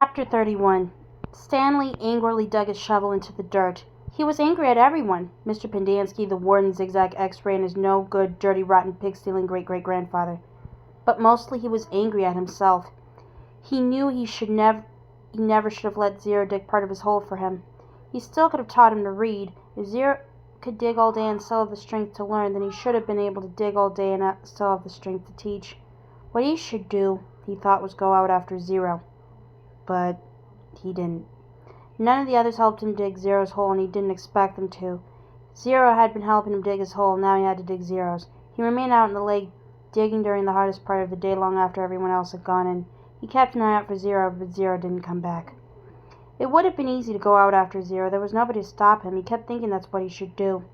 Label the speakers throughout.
Speaker 1: Chapter 31. Stanley angrily dug his shovel into the dirt. He was angry at everyone. Mr. Pendanski, the warden, Zigzag X-Ray, and his no-good, dirty, rotten, pig-stealing great-great-grandfather. But mostly he was angry at himself. He knew he never should have let Zero dig part of his hole for him. He still could have taught him to read. If Zero could dig all day and still have the strength to learn, then he should have been able to dig all day and still have the strength to teach. What he should do, he thought, was go out after Zero. But he didn't. None of the others helped him dig Zero's hole, and he didn't expect them to. Zero had been helping him dig his hole, now he had to dig Zero's. He remained out in the lake, digging during the hardest part of the day long after everyone else had gone in. He kept an eye out for Zero, but Zero didn't come back. It would have been easy to go out after Zero. There was nobody to stop him. He kept thinking that's what he should do.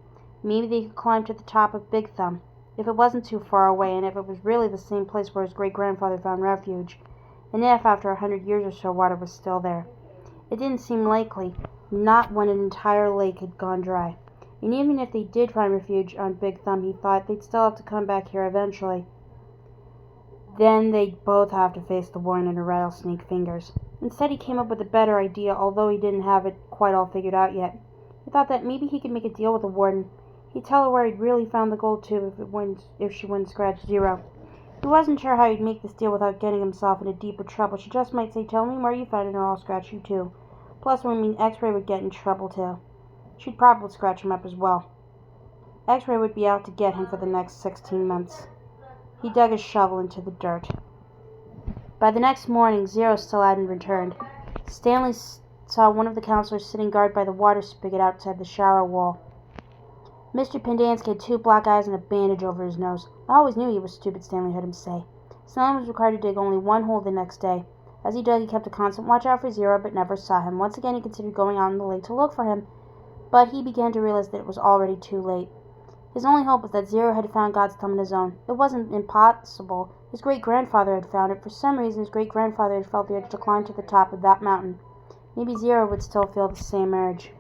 Speaker 1: Maybe they could climb to the top of Big Thumb, if it wasn't too far away, and if it was really the same place where his great-grandfather found refuge, and if, after 100 years or so, water was still there. It didn't seem likely, not when an entire lake had gone dry. And even if they did find refuge on Big Thumb, he thought they'd still have to come back here eventually. Then they'd both have to face the warden and her rattlesnake fingers. Instead, he came up with a better idea, although he didn't have it quite all figured out yet. He thought that maybe he could make a deal with the warden. He'd tell her where he'd really found the gold tube if she wouldn't scratch Zero. He wasn't sure how he'd make this deal without getting himself into deeper trouble. She just might say, "Tell me where you found it or I'll scratch you too." Plus, it would mean X-Ray would get in trouble too. She'd probably scratch him up as well. X-Ray would be out to get him for the next 16 months. He dug his shovel into the dirt. By the next morning, Zero still hadn't returned. Stanley saw one of the counselors sitting guard by the water spigot outside the shower wall. Mr. Pendanski had 2 black eyes and a bandage over his nose. "I always knew he was stupid," Stanley heard him say. Stanley was required to dig only 1 hole the next day. As he dug, he kept a constant watch out for Zero, but never saw him. Once again, he considered going out in the lake to look for him, but he began to realize that it was already too late. His only hope was that Zero had found God's thumb on his own. It wasn't impossible. His great-grandfather had found it. For some reason, his great-grandfather had felt the urge to climb to the top of that mountain. Maybe Zero would still feel the same urge.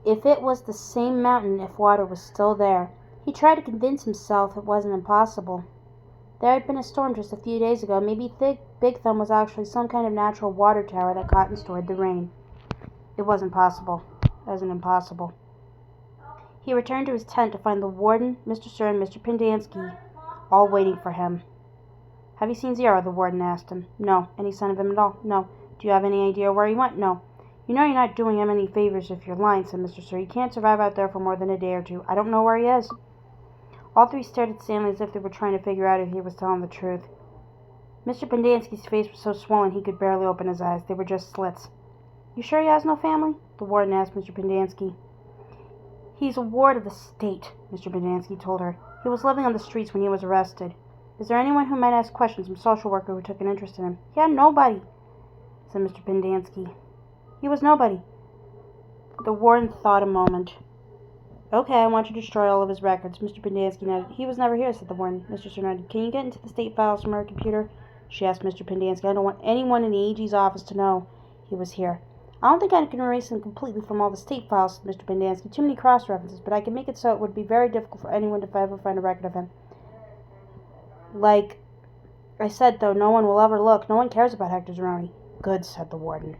Speaker 1: If it was the same mountain, if water was still there, he tried to convince himself it wasn't impossible. There had been a storm just a few days ago. Maybe Big Thumb was actually some kind of natural water tower that caught and stored the rain. It wasn't possible. It wasn't impossible. He returned to his tent to find the warden, Mr. Sir, and Mr. Pendanski all waiting for him. "Have you seen Zero?" the warden asked him. "No." "Any sign of him at all?" "No." "Do you have any idea where he went?" "No." "You know you're not doing him any favors if you're lying," said Mr. Sir. "He can't survive out there for more than a day or 2. I don't know where he is." All 3 stared at Stanley as if they were trying to figure out if he was telling the truth. Mr. Pendanski's face was so swollen he could barely open his eyes. They were just slits. "You sure he has no family?" the warden asked Mr. Pendanski. "He's a ward of the state," Mr. Pendanski told her. "He was living on the streets when he was arrested. Is there anyone who might ask questions? Some social worker who took an interest in him?" "He had nobody," said Mr. Pendanski. "He was nobody." The warden thought a moment. "Okay, I want you to destroy all of his records." Mr. Pendanski nodded. "He was never here," said the warden. Mr. Sir nodded. "Can you get into the state files from our computer?" she asked Mr. Pendanski. "I don't want anyone in the AG's office to know he was here." "I don't think I can erase him completely from all the state files," said Mr. Pendanski. "Too many cross-references, but I can make it so it would be very difficult for anyone to ever find a record of him. Like I said, though, no one will ever look. No one cares about Hector Zeroni." "Good," said the warden.